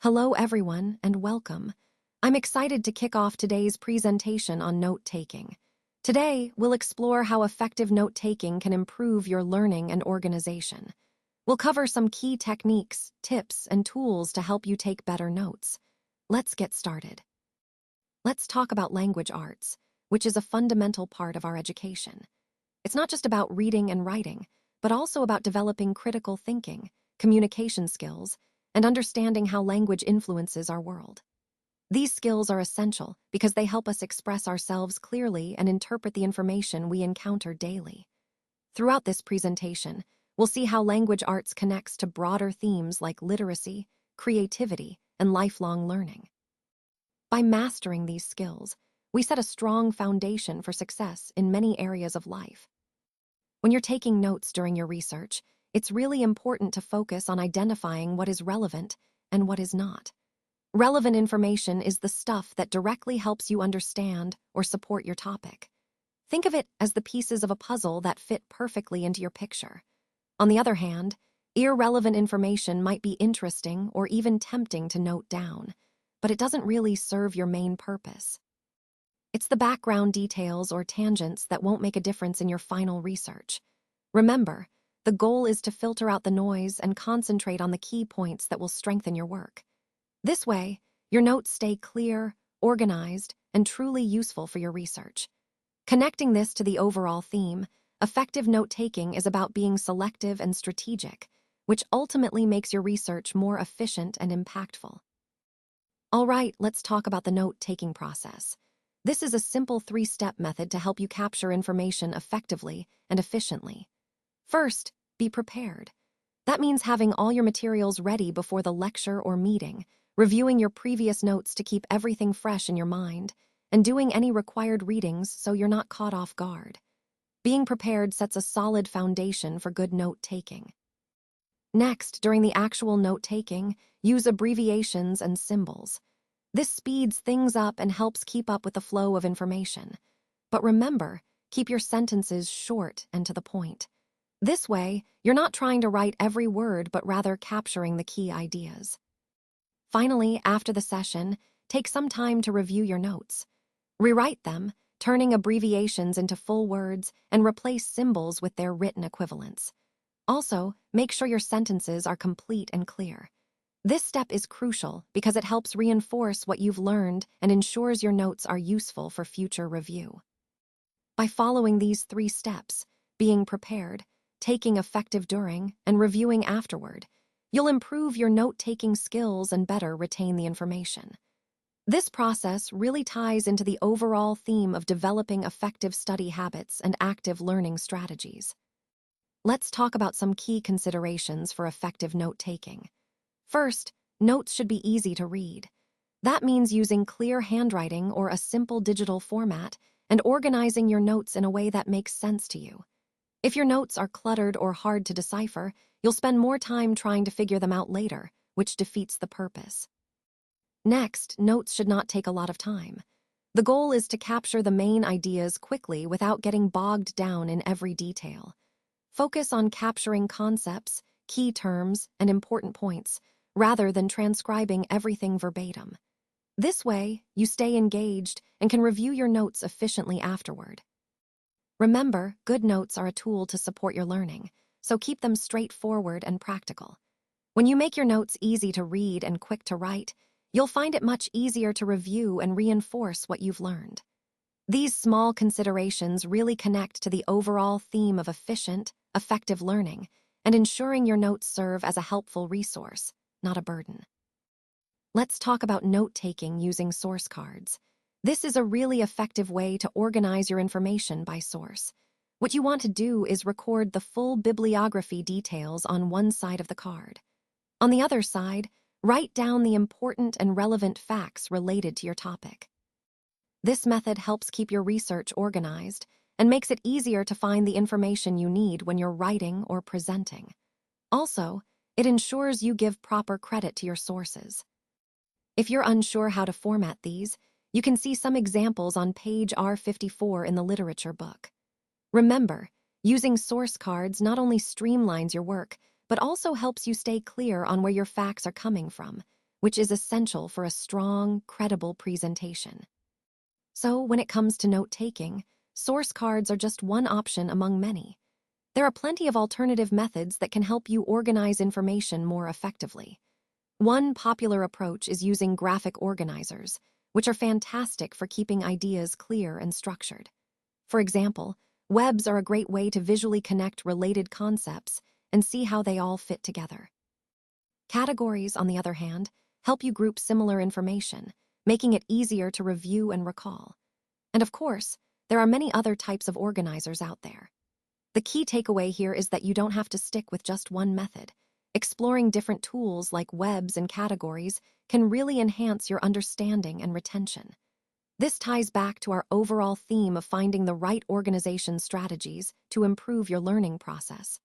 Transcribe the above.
Hello, everyone, and welcome. I'm excited to kick off today's presentation on note-taking. Today, we'll explore how effective note-taking can improve your learning and organization. We'll cover some key techniques, tips, and tools to help you take better notes. Let's get started. Let's talk about language arts, which is a fundamental part of our education. It's not just about reading and writing, but also about developing critical thinking, communication skills, and understanding how language influences our world. These skills are essential because they help us express ourselves clearly and interpret the information we encounter daily. Throughout this presentation, we'll see how language arts connects to broader themes like literacy, creativity, and lifelong learning. By mastering these skills, we set a strong foundation for success in many areas of life. When you're taking notes during your research, it's really important to focus on identifying what is relevant and what is not. Relevant information is the stuff that directly helps you understand or support your topic. Think of it as the pieces of a puzzle that fit perfectly into your picture. On the other hand, irrelevant information might be interesting or even tempting to note down, but it doesn't really serve your main purpose. It's the background details or tangents that won't make a difference in your final research. Remember, the goal is to filter out the noise and concentrate on the key points that will strengthen your work. This way, your notes stay clear, organized, and truly useful for your research. Connecting this to the overall theme, effective note-taking is about being selective and strategic, which ultimately makes your research more efficient and impactful. All right, let's talk about the note-taking process. This is a simple 3-step method to help you capture information effectively and efficiently. First, be prepared. That means having all your materials ready before the lecture or meeting, reviewing your previous notes to keep everything fresh in your mind, and doing any required readings so you're not caught off guard. Being prepared sets a solid foundation for good note-taking. Next, during the actual note-taking, use abbreviations and symbols. This speeds things up and helps keep up with the flow of information. But remember, keep your sentences short and to the point. This way, you're not trying to write every word but rather capturing the key ideas. Finally, after the session, take some time to review your notes. Rewrite them, turning abbreviations into full words, and replace symbols with their written equivalents. Also, make sure your sentences are complete and clear. This step is crucial because it helps reinforce what you've learned and ensures your notes are useful for future review. By following these 3 steps, being prepared, taking effective during, and reviewing afterward, you'll improve your note-taking skills and better retain the information. This process really ties into the overall theme of developing effective study habits and active learning strategies. Let's talk about some key considerations for effective note-taking. First, notes should be easy to read. That means using clear handwriting or a simple digital format and organizing your notes in a way that makes sense to you. If your notes are cluttered or hard to decipher, you'll spend more time trying to figure them out later, which defeats the purpose. Next, notes should not take a lot of time. The goal is to capture the main ideas quickly without getting bogged down in every detail. Focus on capturing concepts, key terms, and important points, rather than transcribing everything verbatim. This way, you stay engaged and can review your notes efficiently afterward. Remember, good notes are a tool to support your learning, so keep them straightforward and practical. When you make your notes easy to read and quick to write, you'll find it much easier to review and reinforce what you've learned. These small considerations really connect to the overall theme of efficient, effective learning and ensuring your notes serve as a helpful resource, not a burden. Let's talk about note-taking using source cards. This is a really effective way to organize your information by source. What you want to do is record the full bibliography details on one side of the card. On the other side, write down the important and relevant facts related to your topic. This method helps keep your research organized and makes it easier to find the information you need when you're writing or presenting. Also, it ensures you give proper credit to your sources. If you're unsure how to format these, you can see some examples on page R54 in the literature book. Remember, using source cards not only streamlines your work, but also helps you stay clear on where your facts are coming from, which is essential for a strong, credible presentation. So, when it comes to note-taking, source cards are just one option among many. There are plenty of alternative methods that can help you organize information more effectively. One popular approach is using graphic organizers, which are fantastic for keeping ideas clear and structured. For example, webs are a great way to visually connect related concepts and see how they all fit together. Categories, on the other hand, help you group similar information, making it easier to review and recall. And of course, there are many other types of organizers out there. The key takeaway here is that you don't have to stick with just one method. Exploring different tools like webs and categories can really enhance your understanding and retention. This ties back to our overall theme of finding the right organization strategies to improve your learning process.